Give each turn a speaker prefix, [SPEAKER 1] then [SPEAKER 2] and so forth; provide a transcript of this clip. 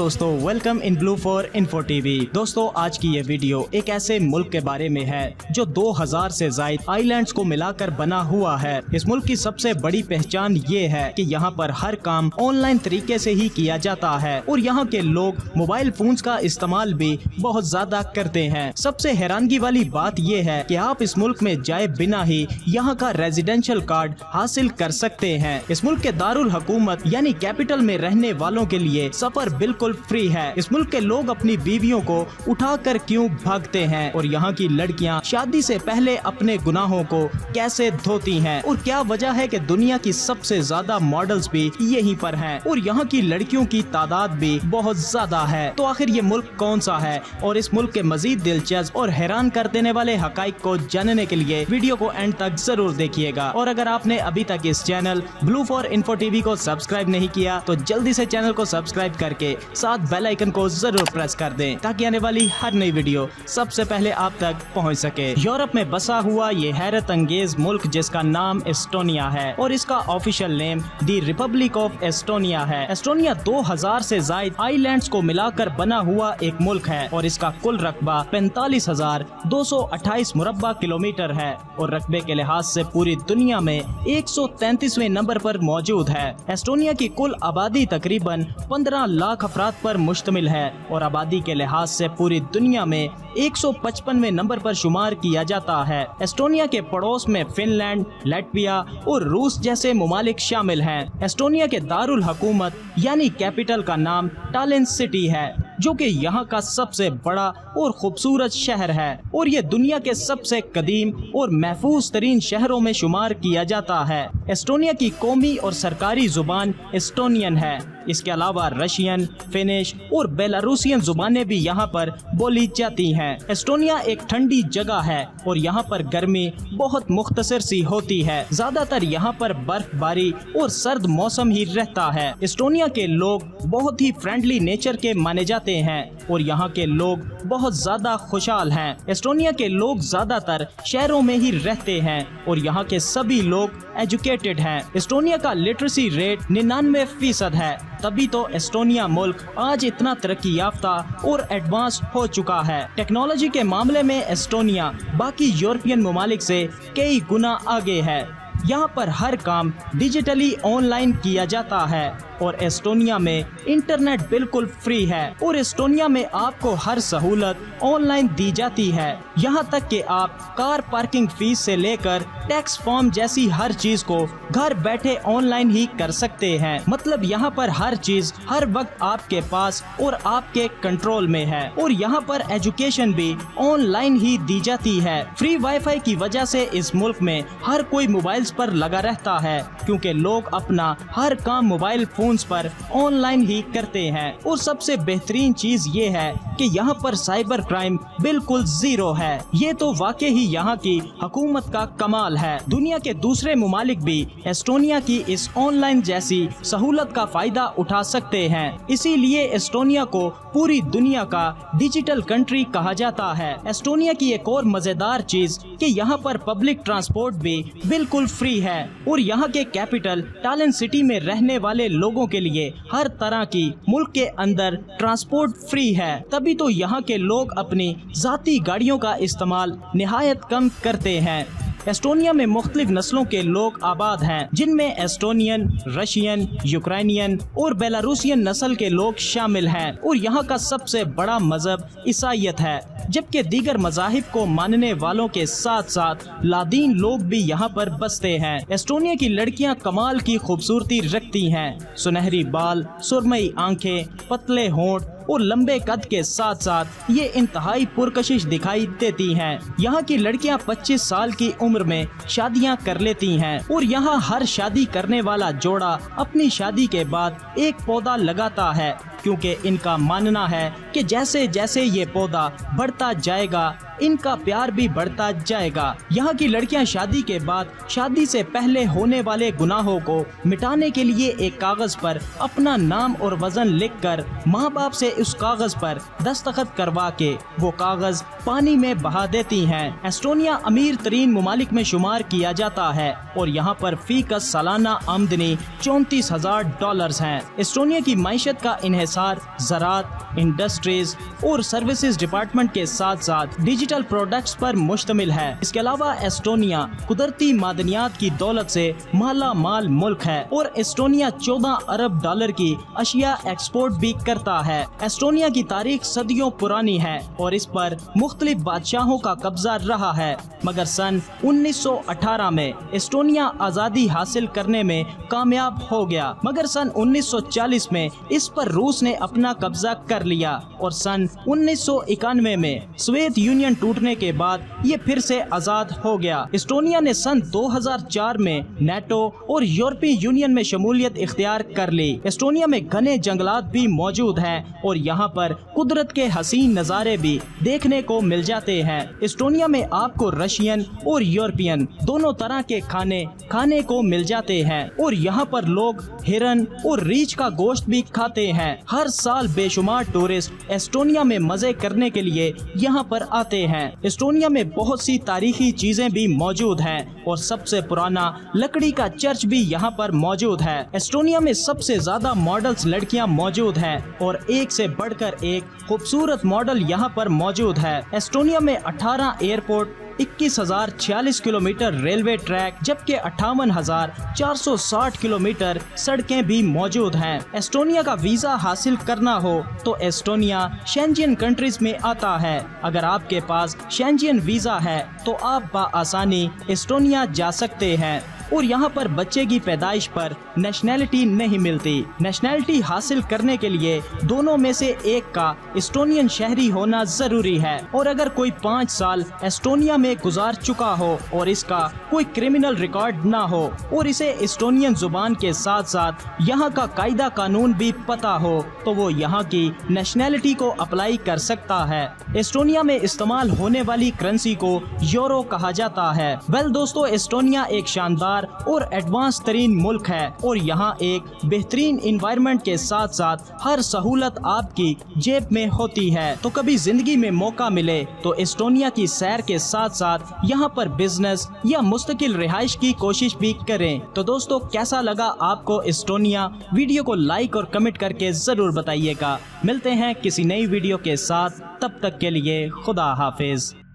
[SPEAKER 1] दोस्तों, welcome in blue for info TV. दोस्तों, आज की ये वीडियो एक ऐसे मुल्क के बारे में है जो 2000 से ज्यादा आइलैंड्स को मिलाकर बना हुआ है। इस मुल्क की सबसे बड़ी पहचान ये है कि यहाँ पर हर काम ऑनलाइन तरीके से ही किया जाता है और यहाँ के लोग मोबाइल फोन्स का इस्तेमाल भी बहुत ज्यादा करते हैं। सबसे हैरानगी वाली बात ये है कि आप इस मुल्क में जाए बिना ही यहाँ का रेजिडेंशियल कार्ड हासिल कर सकते हैं। इस मुल्क के दारुल हुकूमत यानी कैपिटल में रहने वालों के लिए सफर बिल्कुल फ्री है। इस मुल्क के लोग अपनी बीवियों को उठाकर क्यों भागते हैं और यहाँ की लड़कियाँ शादी से पहले अपने गुनाहों को कैसे धोती हैं और क्या वजह है कि दुनिया की सबसे ज्यादा मॉडल्स भी यहीं पर हैं और यहाँ की लड़कियों की तादाद भी बहुत ज्यादा है। तो आखिर ये मुल्क कौन सा है और इस मुल्क के मजीद दिलचस्प और हैरान कर देने वाले हकाइक को जानने के लिए वीडियो को एंड तक जरूर देखिएगा। और अगर आपने अभी तक इस channel blue for info TV को सब्सक्राइब नहीं किया तो जल्दी से चैनल को सब्सक्राइब करके साथ बेल आइकन को जरूर प्रेस कर दें ताकि आने वाली हर नई वीडियो सबसे पहले आप तक पहुंच सके। यूरोप में बसा हुआ ये हैरत अंगेज मुल्क जिसका नाम एस्टोनिया है और इसका official name the Republic of Estonia है। एस्टोनिया 2000 से ज्यादा आइलैंड्स को मिलाकर बना हुआ एक मुल्क है और इसका कुल रकबा 45,228 मुरब्बा किलोमीटर है और रकबे के लिहाज से पूरी दुनिया में 133वें नंबर पर मौजूद है। एस्टोनिया की कुल आबादी तकरीबन 15 लाख अफराद पर मुश्तमिल है और आबादी के लिहाज से पूरी दुनिया में 155वें नंबर पर शुमार किया जाता है। एस्टोनिया के पड़ोस में फिनलैंड, लाटविया और रूस जैसे मुमालिक शामिल हैं। एस्टोनिया के दारुल हुकूमत यानी कैपिटल का नाम टालिन सिटी है जो कि यहाँ का सबसे बड़ा और खूबसूरत शहर है और ये दुनिया के सबसे कदीम और महफूज तरीन शहरों में शुमार किया जाता है। एस्टोनिया की कौमी और सरकारी जुबान एस्टोनियन है। इसके अलावा रशियन, फिनिश और बेलारूसियन जुबानें भी यहाँ पर बोली जाती हैं। एस्टोनिया एक ठंडी जगह है और यहाँ पर गर्मी बहुत मुख्तसर सी होती है। ज्यादातर यहाँ पर बर्फबारी और सर्द मौसम ही रहता है। एस्टोनिया के लोग बहुत ही फ्रेंडली नेचर के माने जाते हैं और यहाँ के लोग बहुत ज्यादा खुशहाल हैं। एस्टोनिया के लोग ज्यादातर शहरों में ही रहते हैं और यहाँ के सभी लोग एजुकेटेड हैं। एस्टोनिया का लिटरेसी रेट 99% है, तभी तो एस्टोनिया मुल्क आज इतना तरक्की याफ्ता और एडवांस हो चुका है। टेक्नोलॉजी के मामले में एस्टोनिया बाकी यूरोपियन ममालिक से कई गुना आगे है। यहाँ पर हर काम डिजिटली ऑनलाइन किया जाता है और एस्टोनिया में इंटरनेट बिल्कुल फ्री है और एस्टोनिया में आपको हर सहूलत ऑनलाइन दी जाती है। यहाँ तक कि आप कार पार्किंग फीस से लेकर टैक्स फॉर्म जैसी हर चीज को घर बैठे ऑनलाइन ही कर सकते हैं। मतलब यहाँ पर हर चीज हर वक्त आपके पास और आपके कंट्रोल में है और यहाँ पर एजुकेशन भी ऑनलाइन ही दी जाती है। फ्री वाईफाई की वजह से इस मुल्क में हर कोई मोबाइल्स पर लगा रहता है क्योंकि लोग अपना हर काम मोबाइल फोन्स पर ऑनलाइन ही करते हैं। और सबसे बेहतरीन चीज ये है कि यहाँ पर साइबर क्राइम बिल्कुल जीरो है। ये तो वाकई ही यहाँ की हुकूमत का कमाल है। दुनिया के दूसरे मुमालिक भी एस्टोनिया की इस ऑनलाइन जैसी सहूलत का फायदा उठा सकते हैं। इसीलिए एस्टोनिया को पूरी दुनिया का डिजिटल कंट्री कहा जाता है। एस्टोनिया की एक और मजेदार चीज कि यहाँ पर पब्लिक ट्रांसपोर्ट भी बिल्कुल फ्री है और यहाँ के कैपिटल टालिन सिटी में रहने वाले लोगों के लिए हर तरह की मुल्क के अंदर ट्रांसपोर्ट फ्री है। तभी तो यहाँ के लोग अपनी जाती गाड़ियों का इस्तेमाल निहायत कम करते हैं। एस्टोनिया में मुख्तलिफ नस्लों के लोग आबाद हैं जिनमें एस्टोनियन, रशियन, यूक्रेनियन और बेलारूसियन नस्ल के लोग शामिल हैं और यहाँ का सबसे बड़ा मजहब ईसाईयत है, जबकि दीगर मजाहिब को मानने वालों के साथ साथ लादीन लोग भी यहाँ पर बसते हैं। एस्टोनिया की लड़कियाँ कमाल की खूबसूरती रखती हैं। सुनहरी बाल, सुरमई आंखें, पतले होंठ और लंबे कद के साथ साथ ये इंतहाई पुरकशिश दिखाई देती हैं। यहाँ की लड़कियाँ 25 साल की उम्र में शादियाँ कर लेती हैं और यहाँ हर शादी करने वाला जोड़ा अपनी शादी के बाद एक पौधा लगाता है क्योंकि इनका मानना है कि जैसे जैसे ये पौधा बढ़ता जाएगा इनका प्यार भी बढ़ता जाएगा। यहाँ की लड़कियाँ शादी के बाद शादी से पहले होने वाले गुनाहों को मिटाने के लिए एक कागज पर अपना नाम और वजन लिखकर माँ बाप से उस कागज पर दस्तखत करवा के वो कागज पानी में बहा देती हैं। एस्टोनिया अमीर तरीन मुमालिक में शुमार किया जाता है और यहाँ पर फी का सालाना आमदनी $34,000 है। एस्टोनिया की माइशत का इन्हिसार انحصار زراعت، انڈسٹریز اور سروسز ڈپارٹمنٹ کے ساتھ ساتھ ڈیجیٹل پروڈکٹس پر مشتمل ہے۔ اس کے علاوہ ایسٹونیا قدرتی معدنیات کی دولت سے مالا مال ملک ہے اور ایسٹونیا 14 ارب ڈالر کی اشیاء ایکسپورٹ بھی کرتا ہے۔ ایسٹونیا کی تاریخ صدیوں پرانی ہے اور اس پر مختلف بادشاہوں کا قبضہ رہا ہے، مگر سن 1918 میں ایسٹونیا آزادی حاصل کرنے میں کامیاب ہو گیا، مگر سن 1940 میں اس پر روس نے اپنا قبضہ کر لیا اور سن 1991 میں سوویت یونین ٹوٹنے کے بعد یہ پھر سے آزاد ہو گیا۔ ایسٹونیا نے سن 2004 میں نیٹو اور یورپی یونین میں شمولیت اختیار کر لی۔ ایسٹونیا میں گھنے جنگلات بھی موجود ہیں اور یہاں پر قدرت کے حسین نظارے بھی دیکھنے کو مل جاتے ہیں۔ ایسٹونیا میں آپ کو رشین اور یورپین دونوں طرح کے کھانے کو مل جاتے ہیں اور یہاں پر لوگ ہرن اور ریچھ کا گوشت بھی کھاتے ہیں۔ ہر سال بے شمار ٹورسٹ ایسٹونیا میں مزے کرنے کے لیے یہاں پر آتے ہیں۔ ایسٹونیا میں بہت سی تاریخی چیزیں بھی موجود ہیں اور سب سے پرانا لکڑی کا چرچ بھی یہاں پر موجود ہے۔ ایسٹونیا میں سب سے زیادہ ماڈلز لڑکیاں موجود ہیں اور ایک سے بڑھ کر ایک خوبصورت ماڈل یہاں پر موجود ہے۔ ایسٹونیا میں 18 ایئرپورٹ، 21,046 کلومیٹر ریلوے ٹریک جبکہ 58,460 کلومیٹر سڑکیں بھی موجود ہیں۔ ایسٹونیا کا ویزا حاصل کرنا ہو تو ایسٹونیا شینجن کنٹریز میں آتا ہے۔ اگر آپ کے پاس شینجن ویزا ہے تو آپ بآسانی ایسٹونیا جا سکتے ہیں اور یہاں پر بچے کی پیدائش پر نیشنلٹی نہیں ملتی۔ نیشنلٹی حاصل کرنے کے لیے دونوں میں سے ایک کا ایسٹونین شہری ہونا ضروری ہے اور اگر کوئی 5 سال ایسٹونیا میں گزار چکا ہو اور اس کا کوئی کرمنل ریکارڈ نہ ہو اور اسے ایسٹونین زبان کے ساتھ ساتھ یہاں کا قاعدہ قانون بھی پتہ ہو تو وہ یہاں کی نیشنلٹی کو اپلائی کر سکتا ہے۔ ایسٹونیا میں استعمال ہونے والی کرنسی کو یورو کہا جاتا ہے۔ دوستو، ایسٹونیا ایک شاندار اور ایڈوانس ترین ملک ہے اور یہاں ایک بہترین انوائرمنٹ کے ساتھ ساتھ ہر سہولت آپ کی جیب میں ہوتی ہے۔ تو کبھی زندگی میں موقع ملے تو ایسٹونیا کی سیر کے ساتھ ساتھ یہاں پر بزنس یا مستقل رہائش کی کوشش بھی کریں۔ تو دوستو، کیسا لگا آپ کو ایسٹونیا؟ ویڈیو کو لائک اور کمنٹ کر کے ضرور بتائیے گا۔ ملتے ہیں کسی نئی ویڈیو کے ساتھ، تب تک کے لیے خدا حافظ۔